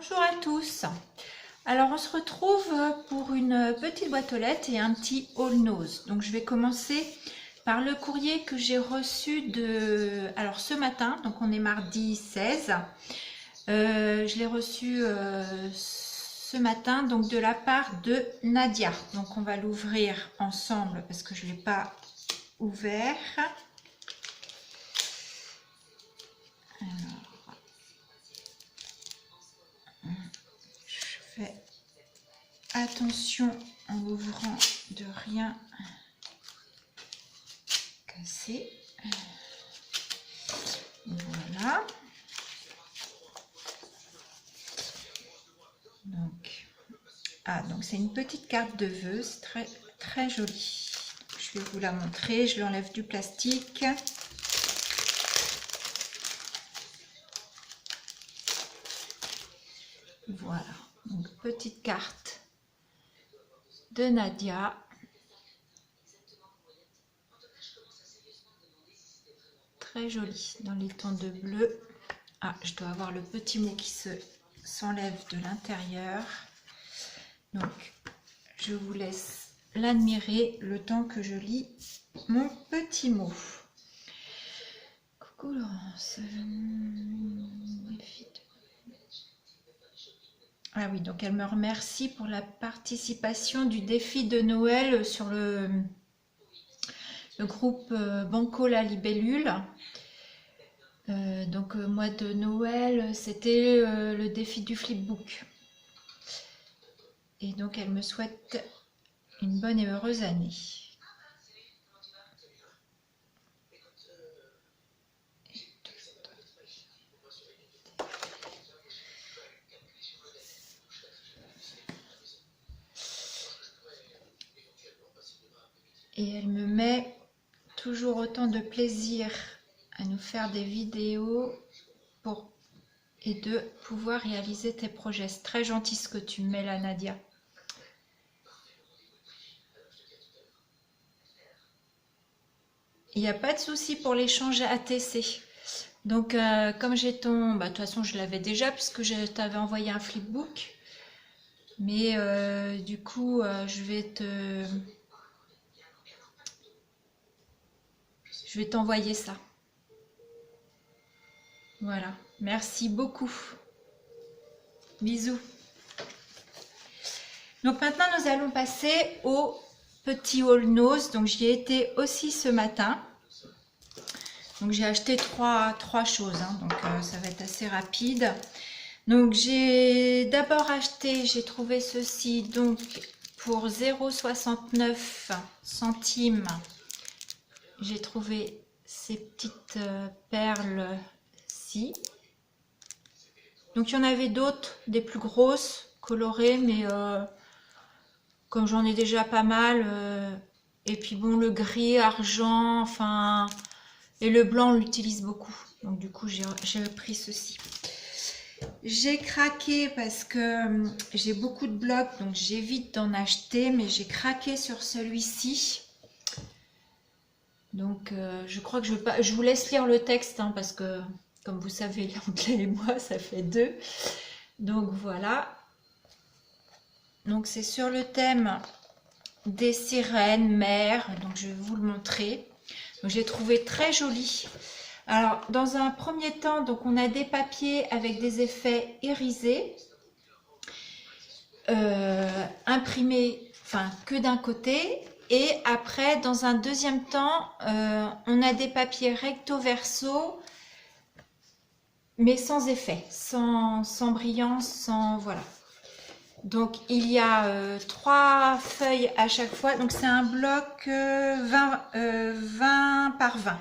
Bonjour à tous. Alors on se retrouve pour une petite boîte aux lettres et un petit haul nose. Donc je vais commencer par le courrier que j'ai reçu alors ce matin, donc on est mardi 16. Je l'ai reçu ce matin donc de la part de Nadia. Donc on va l'ouvrir ensemble parce que je ne l'ai pas ouvert. Attention en ouvrant de rien casser. Voilà. Donc c'est une petite carte de vœux, c'est très très joli. Je vais vous la montrer, je l'enlève du plastique. Voilà, donc petite carte de Nadia. Très jolie dans les tons de bleu. Ah, je dois avoir le petit mot qui s'enlève de l'intérieur. Donc, je vous laisse l'admirer le temps que je lis mon petit mot. Coucou Laurence. Ah oui, donc elle me remercie pour la participation du défi de Noël sur le groupe Banco la Libellule. Donc mois de Noël, c'était le défi du flipbook. Et donc elle me souhaite une bonne et heureuse année. Et elle me met toujours autant de plaisir à nous faire des vidéos et de pouvoir réaliser tes projets. C'est très gentil ce que tu mets là, Nadia. Il n'y a pas de souci pour l'échange ATC. Donc, comme j'ai ton... de toute façon, je l'avais déjà puisque je t'avais envoyé un flipbook. Mais du coup, je vais t'envoyer ça. Voilà. Merci beaucoup. Bisous. Donc maintenant, nous allons passer au petit haul nose. Donc j'y ai été aussi ce matin. Donc j'ai acheté trois choses. Donc ça va être assez rapide. Donc j'ai d'abord acheté, j'ai trouvé ceci donc pour 0,69 centimes. J'ai trouvé ces petites perles-ci. Donc il y en avait d'autres, des plus grosses, colorées, mais comme j'en ai déjà pas mal, et puis bon, le gris, argent, enfin, et le blanc, on l'utilise beaucoup. Donc du coup, j'ai pris ceci. J'ai craqué parce que j'ai beaucoup de blocs, donc j'évite d'en acheter, mais j'ai craqué sur celui-ci. Donc je crois que je vous laisse lire le texte, hein, parce que comme vous savez, l'anglais et moi, ça fait deux. Donc voilà. Donc c'est sur le thème des sirènes, mers, donc je vais vous le montrer. Donc j'ai trouvé très joli. Alors dans un premier temps, donc on a des papiers avec des effets irisés, imprimés, enfin que d'un côté, et après dans un deuxième temps, on a des papiers recto verso, mais sans effet, sans brillance, sans voilà. Donc il y a 3 feuilles à chaque fois, donc c'est un bloc 20 par 20.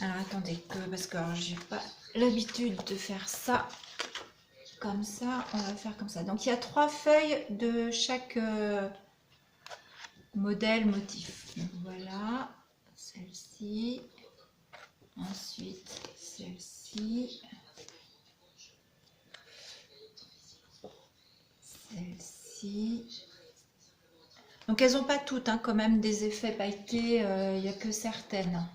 Alors attendez, parce que j'ai pas l'habitude de faire ça comme ça, on va faire comme ça. Donc il y a 3 feuilles de chaque modèle, motif. Donc, voilà, celle-ci, ensuite celle-ci. Celle-ci. Donc elles n'ont pas toutes hein, quand même des effets pailletés, il n'y a que certaines.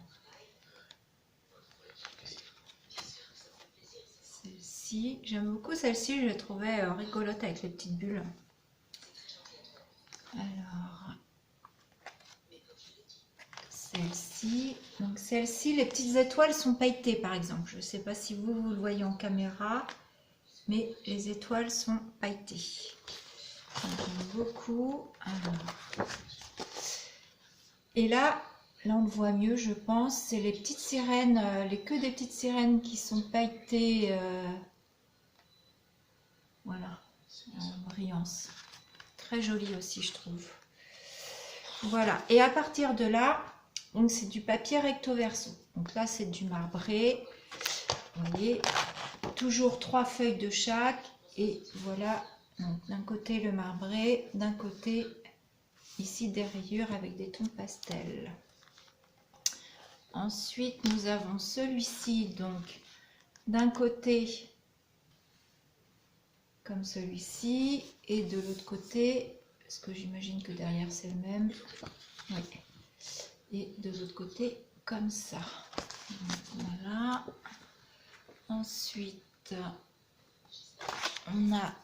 Celle-ci. jolie. J'aime beaucoup celle-ci, je la trouvais rigolote avec les petites bulles. Alors, celle-ci. Donc celle-ci, les petites étoiles sont pailletées par exemple. Je ne sais pas si vous le voyez en caméra, mais les étoiles sont pailletées. J'aime beaucoup. Alors. Et là on le voit mieux, je pense. C'est les petites sirènes, les queues des petites sirènes qui sont pailletées. Voilà, brillance. Très jolie aussi, je trouve. Voilà. Et à partir de là, donc c'est du papier recto verso. Donc là, c'est du marbré. Vous voyez, toujours 3 feuilles de chaque. Et voilà, d'un côté le marbré, d'un côté ici des rayures avec des tons pastels. Ensuite, nous avons celui-ci, donc d'un côté comme celui-ci et de l'autre côté, parce que j'imagine que derrière c'est le même. Oui. Et de l'autre côté comme ça. Voilà. Ensuite, on a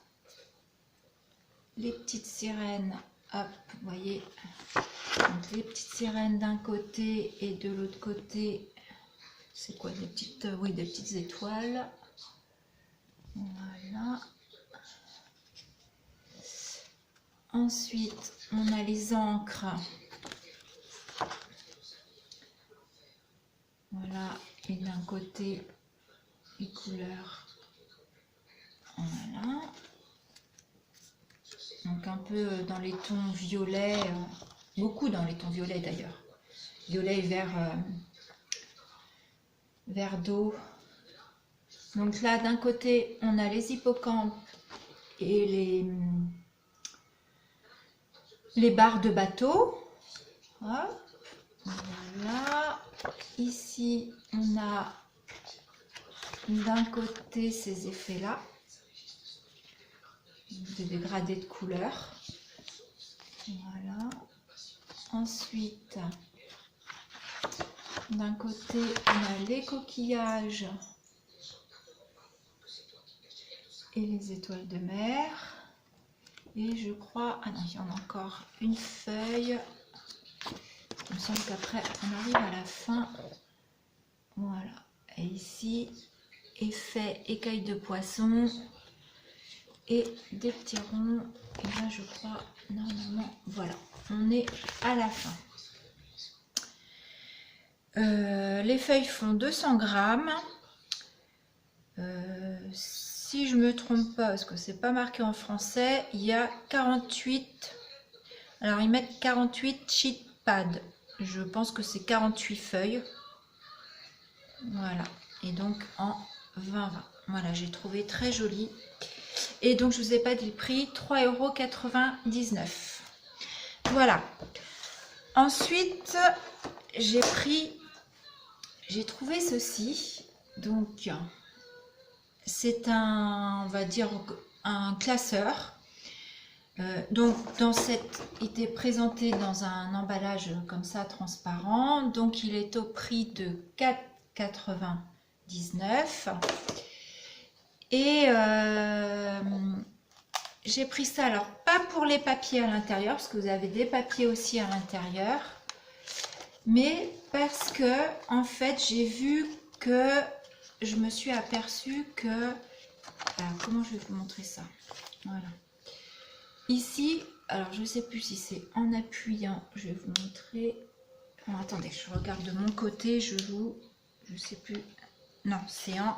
les petites sirènes. Hop, vous voyez, donc les petites sirènes d'un côté et de l'autre côté, c'est quoi, des petites, oui, des petites étoiles. Voilà. Ensuite, on a les encres. Voilà, et d'un côté, les couleurs. Voilà. Donc un peu dans les tons violets, beaucoup dans les tons violets d'ailleurs. Violet et vert d'eau. Donc là, d'un côté, on a les hippocampes et les barres de bateau. Hop. Voilà. Ici, on a d'un côté ces effets-là. Des dégradés de couleurs. Voilà. Ensuite, d'un côté, on a les coquillages et les étoiles de mer. Et je crois... Ah non, il y en a encore une feuille. Il me semble qu'après, on arrive à la fin. Voilà. Et ici, effet écailles de poisson. Et des petits ronds. Et là, je crois, normalement, voilà, on est à la fin. Les feuilles font 200 grammes. Si je me trompe pas, parce que c'est pas marqué en français, il y a 48. Alors, ils mettent 48 sheet pads. Je pense que c'est 48 feuilles. Voilà. Et donc, en 20. Voilà, j'ai trouvé très joli. Et donc, je ne vous ai pas dit le prix, 3,99 €. Voilà. Ensuite, j'ai trouvé ceci. Donc, c'est on va dire, un classeur. Donc, il était présenté dans un emballage comme ça, transparent. Donc, il est au prix de 4,99 €. Et j'ai pris ça, alors pas pour les papiers à l'intérieur, parce que vous avez des papiers aussi à l'intérieur, mais parce que en fait j'ai vu que je me suis aperçue que, comment je vais vous montrer ça, voilà, ici, alors je ne sais plus si c'est en appuyant, je vais vous montrer, bon, attendez, je regarde de mon côté, je sais plus, non c'est en...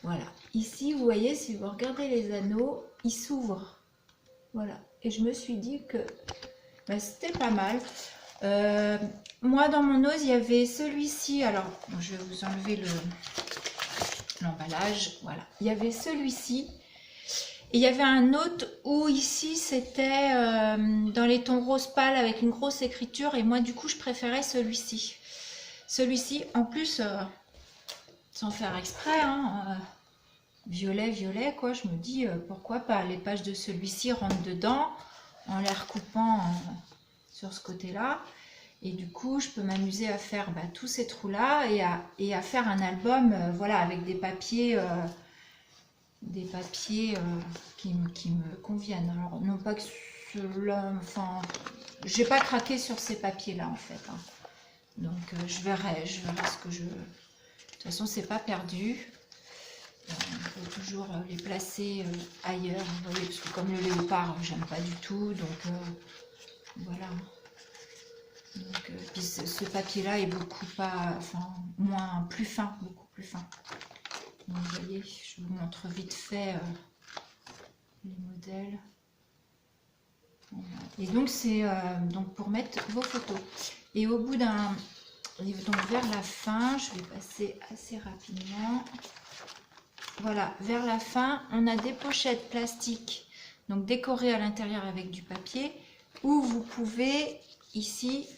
Voilà, ici vous voyez, si vous regardez les anneaux, ils s'ouvrent. Voilà, et je me suis dit que c'était pas mal. Moi dans mon ose, il y avait celui-ci. Alors, je vais vous enlever l'emballage. Voilà, il y avait celui-ci. Et il y avait un autre où ici c'était dans les tons rose pâle avec une grosse écriture. Et moi du coup, je préférais celui-ci. Celui-ci, en plus... sans faire exprès, hein, violet, quoi, je me dis pourquoi pas, les pages de celui-ci rentrent dedans en les recoupant sur ce côté-là, et du coup je peux m'amuser à faire tous ces trous-là et à faire un album, voilà, avec des papiers des papiers qui me conviennent. Alors, non pas que ceux-là, enfin, j'ai pas craqué sur ces papiers-là en fait. Hein. Donc, je verrai ce que je... De toute façon, c'est pas perdu. On peut toujours les placer ailleurs, vous voyez, parce que comme le léopard, j'aime pas du tout, donc voilà. Donc, puis ce papier-là est beaucoup pas, enfin, plus fin, beaucoup plus fin. Donc, vous voyez, je vous montre vite fait les modèles. Voilà. Et donc, c'est donc pour mettre vos photos. Et au bout d'un, donc vers la fin, je vais passer assez rapidement. Voilà, vers la fin, on a des pochettes plastiques, donc décorées à l'intérieur avec du papier, où vous pouvez ici,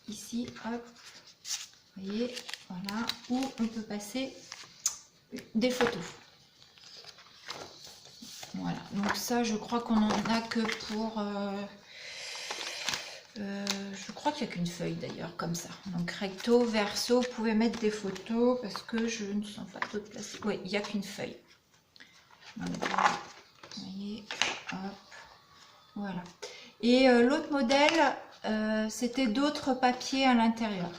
hop, vous voyez, voilà, où on peut passer des photos. Voilà, donc ça, je crois qu'on en a que pour... je crois qu'il n'y a qu'une feuille d'ailleurs, comme ça. Donc recto, verso, vous pouvez mettre des photos parce que je ne sens pas d'autres plastique. Oui, il n'y a qu'une feuille. Donc, vous voyez, hop, voilà. Et l'autre modèle, c'était d'autres papiers à l'intérieur.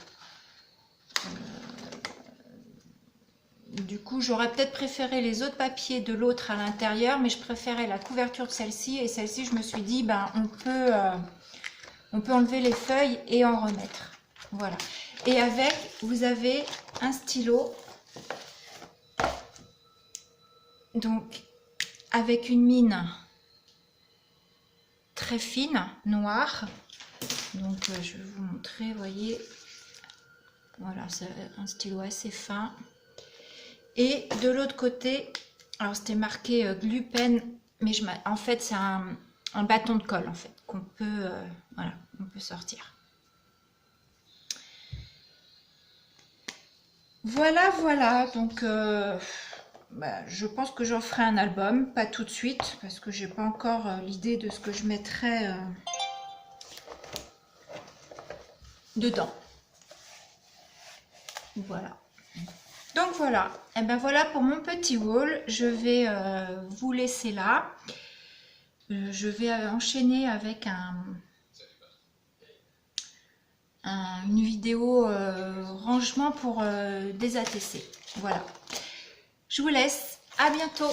Du coup, j'aurais peut-être préféré les autres papiers de l'autre à l'intérieur, mais je préférais la couverture de celle-ci. Et celle-ci, je me suis dit, ben, on peut enlever les feuilles et en remettre. Voilà. Et avec, vous avez un stylo. Donc, avec une mine très fine, noire. Donc, je vais vous montrer, vous voyez. Voilà, c'est un stylo assez fin. Et de l'autre côté, alors c'était marqué glue pen, mais en fait, c'est un bâton de colle, en fait, qu'on peut, voilà, on peut sortir. Voilà, voilà, donc je pense que j'en ferai un album, pas tout de suite, parce que j'ai pas encore l'idée de ce que je mettrai dedans. Voilà. Donc voilà, et ben voilà pour mon petit haul, je vais vous laisser là. Je vais enchaîner avec une vidéo rangement pour des ATC. Voilà. Je vous laisse. À bientôt.